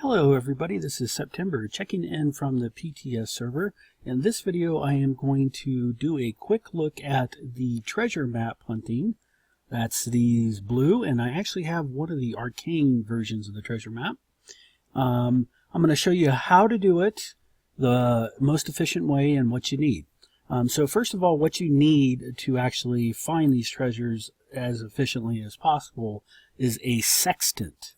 Hello everybody, this is September checking in from the PTS server. In this video I am going to do a quick look at the treasure map hunting. That's these blue, and I actually have one of the Arcane versions of the treasure map. I'm going to show you how to do it, the most efficient way, and what you need. So first of all, what you need to actually find these treasures as efficiently as possible is a sextant.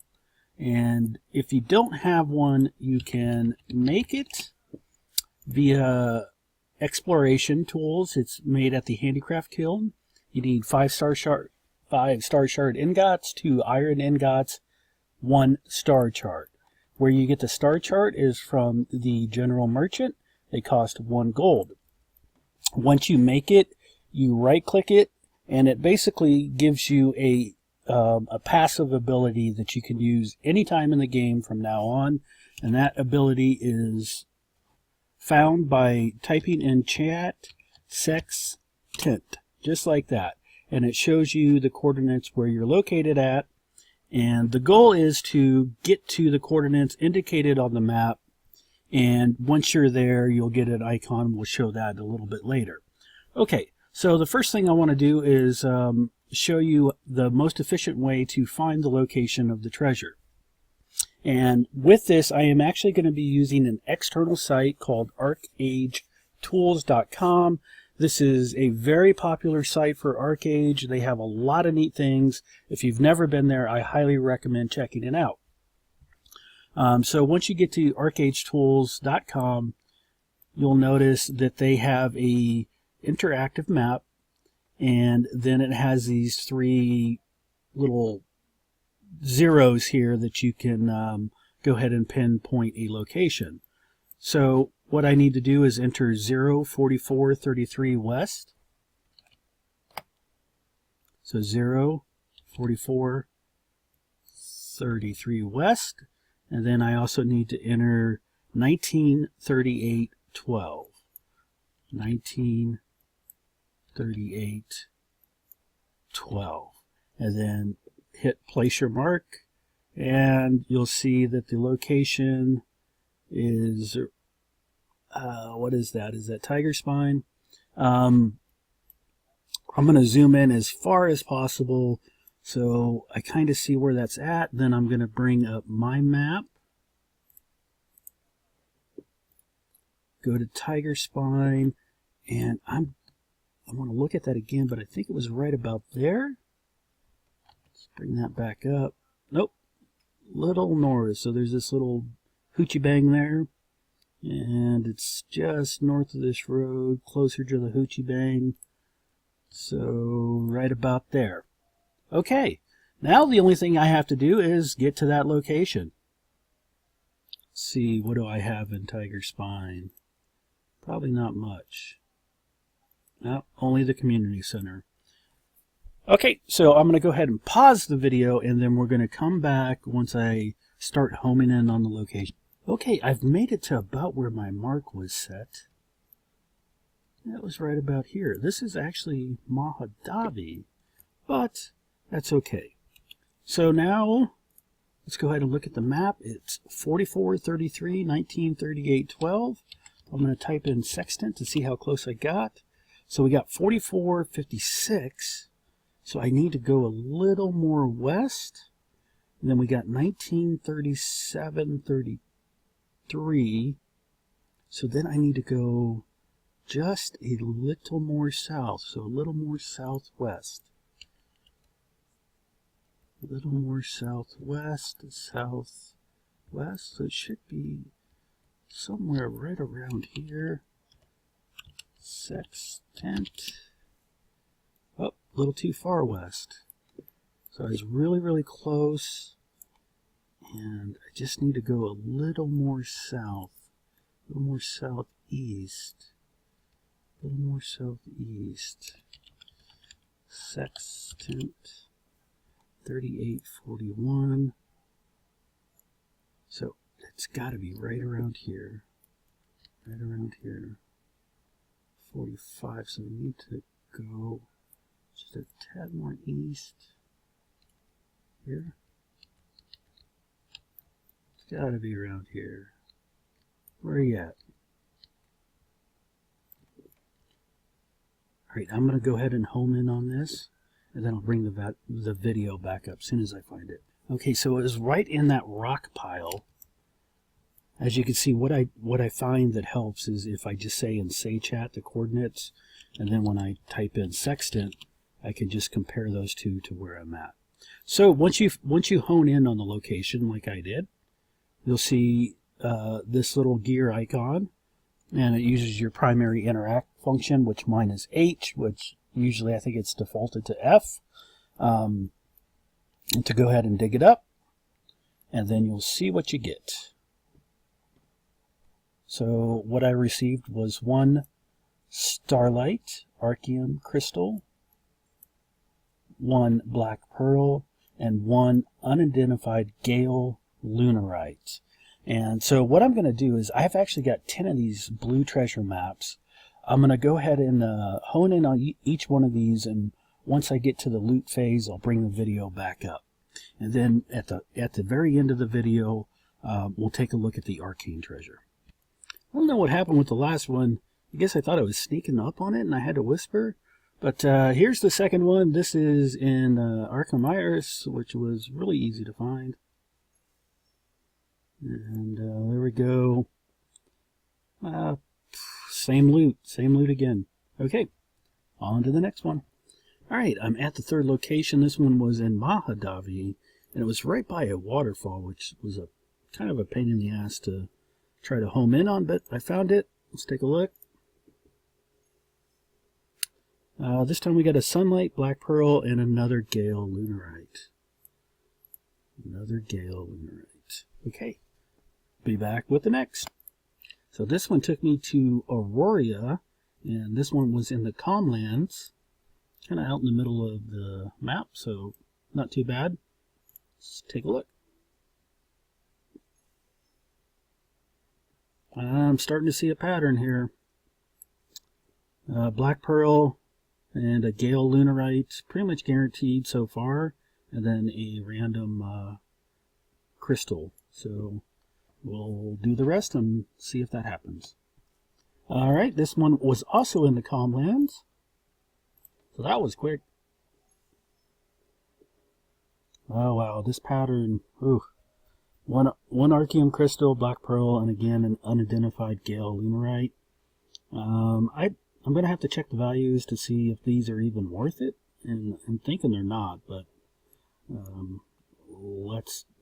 And if you don't have one, you can make it via exploration tools. It's made at the handicraft kiln. You need 5-star shard ingots, 2 iron ingots, 1 star chart. Where you get the star chart is from the general merchant. They cost 1 gold. Once you make it, you right click it, and it basically gives you a passive ability that you can use anytime in the game from now on, and that ability is found by typing in chat sextant, just like that, and it shows you the coordinates where you're located at, and the goal is to get to the coordinates indicated on the map, and once you're there you'll get an icon. We'll show that a little bit later. Okay, so the first thing I want to do is show you the most efficient way to find the location of the treasure. And with this, I am actually going to be using an external site called archeagetools.com. This is a very popular site for Archeage. They have a lot of neat things. If you've never been there, I highly recommend checking it out. So once you get to archeagetools.com, you'll notice that they have a interactive map, and then it has these 3 little zeros here that you can go ahead and pinpoint a location. So what I need to do is enter 04433 west. So 04433 west, and then I also need to enter 193812. 193812, and then hit place your mark, and you'll see that the location is what is that? Is that Tiger Spine? I'm going to zoom in as far as possible so I kind of see where that's at. Then I'm going to bring up my map, go to Tiger Spine, and I want to look at that again, but I think it was right about there. Let's bring that back up. Nope, little north. So there's this little hoochie bang there, and it's just north of this road, closer to the hoochie bang. So right about there. Okay, now the only thing I have to do is get to that location. Let's see, what do I have in Tiger Spine? Probably not much. No, only the community center. Okay, so I'm going to go ahead and pause the video, and then we're going to come back once I start homing in on the location. Okay, I've made it to about where my mark was set. That was right about here. This is actually Mahadavi, but that's okay. So now let's go ahead and look at the map. It's 4433 1938 12. I'm going to type in sextant to see how close I got. So we got 4456. So I need to go a little more west. And then we got 1937-33. So then I need to go just a little more south. So a little more southwest. A little more southwest, southwest. So it should be somewhere right around here. Sextant. Oh, a little too far west. So I was really close, and I just need to go a little more south, a little more southeast, a little more southeast. Sextant 3841. So it's got to be right around here. Right around here. 45, so we need to go just a tad more east here. gotta be around here. Where are you at? Alright, I'm going to go ahead and home in on this, and then I'll bring the video back up as soon as I find it. Okay, so it was right in that rock pile. As you can see, what I find that helps is if I just say in SayChat the coordinates, and then when I type in sextant, I can just compare those two to where I'm at. So once you hone in on the location like I did, you'll see this little gear icon, and it uses your primary interact function, which mine is H, which usually I think it's defaulted to F, and to go ahead and dig it up, and then you'll see what you get. So what I received was 1 Starlight Arcane crystal, 1 Black Pearl, and 1 unidentified Gale Lunarite. And so what I'm going to do is I've actually got 10 of these blue treasure maps. I'm going to go ahead and hone in on each one of these, and once I get to the loot phase, I'll bring the video back up. And then at the very end of the video, we'll take a look at the Arcane treasure. I don't know what happened with the last one. I guess I thought I was sneaking up on it and I had to whisper. But here's the second one. This is in Arcane, which was really easy to find. And there we go. Same loot again. Okay, on to the next one. Alright, I'm at the third location. This one was in Mahadavi, and it was right by a waterfall, which was a kind of a pain in the ass to try to home in on, but I found it. Let's take a look. This time we got a Sunlight, Black Pearl, and another Gale Lunarite. Another Gale Lunarite. Okay, be back with the next. So this one took me to Aurora, and this one was in the Calmlands, kind of out in the middle of the map, so not too bad. Let's take a look. I'm starting to see a pattern here. Black Pearl and a Gale Lunarite, pretty much guaranteed so far, and then a random crystal. So we'll do the rest and see if that happens. Alright, this one was also in the Calmlands, so that was quick. Oh wow, this pattern, ooh. One Arcane crystal, Black Pearl, and again an unidentified Gale Lunarite. I'm going to have to check the values to see if these are even worth it, and I'm thinking they're not, but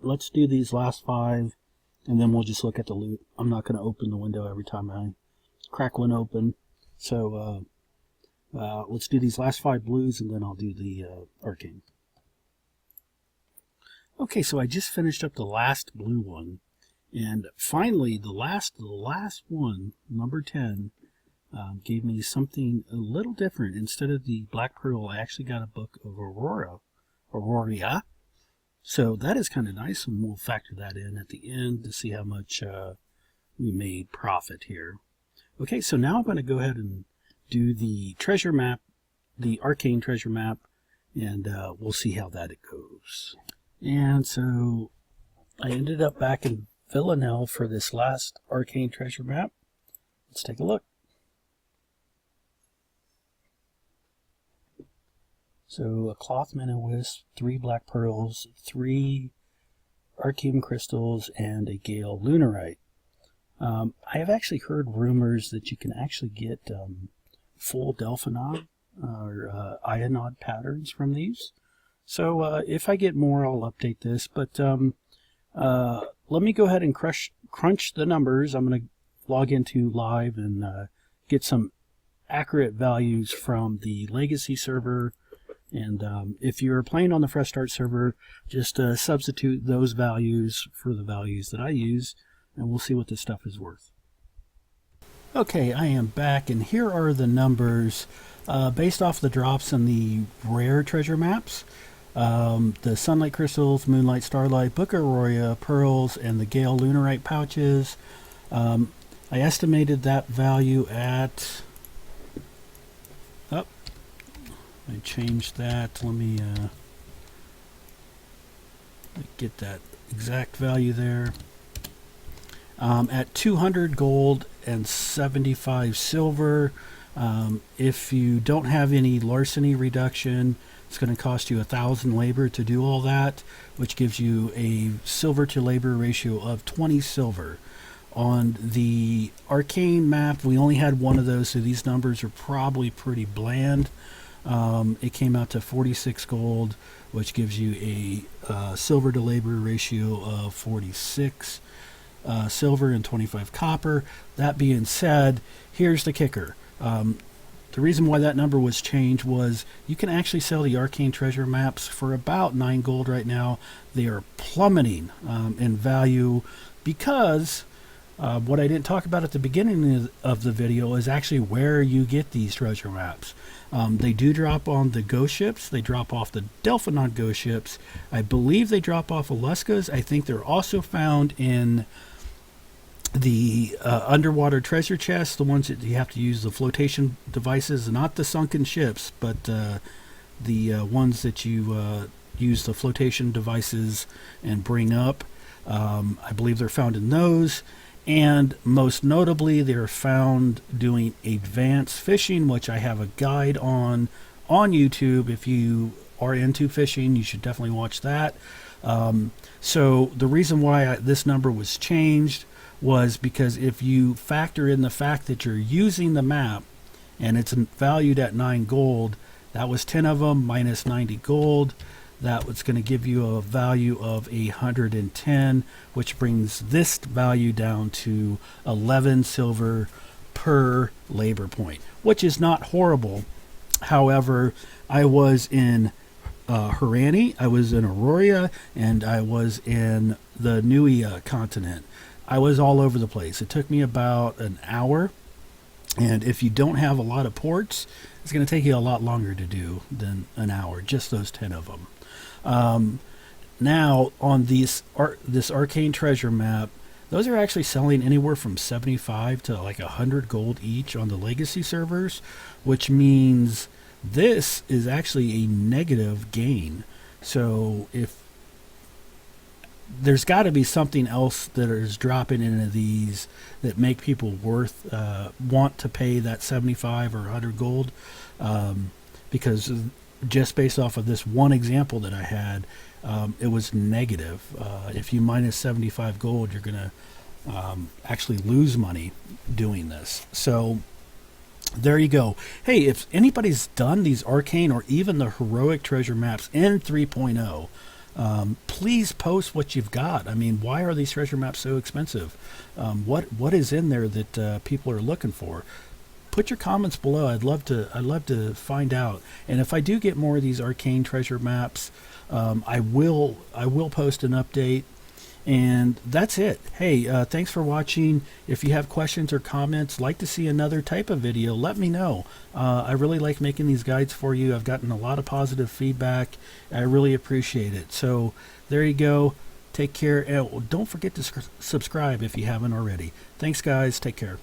let's do these last 5, and then we'll just look at the loot. I'm not going to open the window every time I crack one open, so let's do these last 5 blues, and then I'll do the Arcane. Okay, so I just finished up the last blue one, and finally the last one, number 10, gave me something a little different. Instead of the Black Pearl, I actually got a book of Aurora. So that is kind of nice, and we'll factor that in at the end to see how much we made profit here. Okay, so now I'm going to go ahead and do the treasure map, the Arcane treasure map, and we'll see how that it goes. And so I ended up back in Villanelle for this last Arcane treasure map. Let's take a look. So a cloth Wisp, 3 Black Pearls, 3 Arcane crystals, and a Gale Lunarite. I have actually heard rumors that you can actually get full Delphinod or Ionod patterns from these. So if I get more, I'll update this. But let me go ahead and crunch the numbers. I'm going to log into live and get some accurate values from the legacy server. And if you're playing on the Fresh Start server, just substitute those values for the values that I use, and we'll see what this stuff is worth. Okay, I am back, and here are the numbers based off the drops in the rare treasure maps. The Sunlight Crystals, Moonlight, Starlight, Book of Aurora, Pearls, and the Gale Lunarite pouches. I estimated that value at... I changed that. Let me get that exact value there. At 200 gold and 75 silver, if you don't have any larceny reduction, it's going to cost you 1,000 labor to do all that, which gives you a silver to labor ratio of 20 silver. On the Arcane map, we only had one of those, so these numbers are probably pretty bland. It came out to 46 gold, which gives you a silver to labor ratio of 46 silver and 25 copper. That being said, here's the kicker. The reason why that number was changed was you can actually sell the Arcane treasure maps for about 9 gold right now. They are plummeting in value because what I didn't talk about at the beginning of the video is actually where you get these treasure maps. They do drop on the ghost ships. They drop off the Delphinon ghost ships. I believe they drop off Aluskas. I think they're also found in the underwater treasure chests, the ones that you have to use the flotation devices, not the sunken ships, but the ones that you use the flotation devices and bring up. I believe they're found in those. And most notably, they're found doing advanced fishing, which I have a guide on YouTube. If you are into fishing, you should definitely watch that. So the reason why this number was changed was because if you factor in the fact that you're using the map and it's valued at 9 gold, that was 10 of them minus 90 gold. That was going to give you a value of 110, which brings this value down to 11 silver per labor point, which is not horrible. However, I was in Harani, I was in Aurora, and I was in the Nui continent. I was all over the place. It took me about an hour, and if you don't have a lot of ports, it's going to take you a lot longer to do than an hour, just those 10 of them. Now, on this Arcane treasure map, those are actually selling anywhere from 75 to like 100 gold each on the legacy servers, which means this is actually a negative gain. So if there's got to be something else that is dropping into these that make people want to pay that 75 or 100 gold, because just based off of this one example that I had, it was negative. If you minus 75 gold, you're going to actually lose money doing this. So there you go. Hey, if anybody's done these Arcane or even the heroic treasure maps in 3.0, please post what you've got. I mean, why are these treasure maps so expensive? What is in there that people are looking for? Put your comments below. I'd love to find out. And if I do get more of these Arcane treasure maps, I will post an update. And that's it. Hey, thanks for watching. If you have questions or comments, like to see another type of video, let me know. I really like making these guides for you. I've gotten a lot of positive feedback. I really appreciate it. So there you go. Take care. And don't forget to subscribe if you haven't already. Thanks, guys. Take care.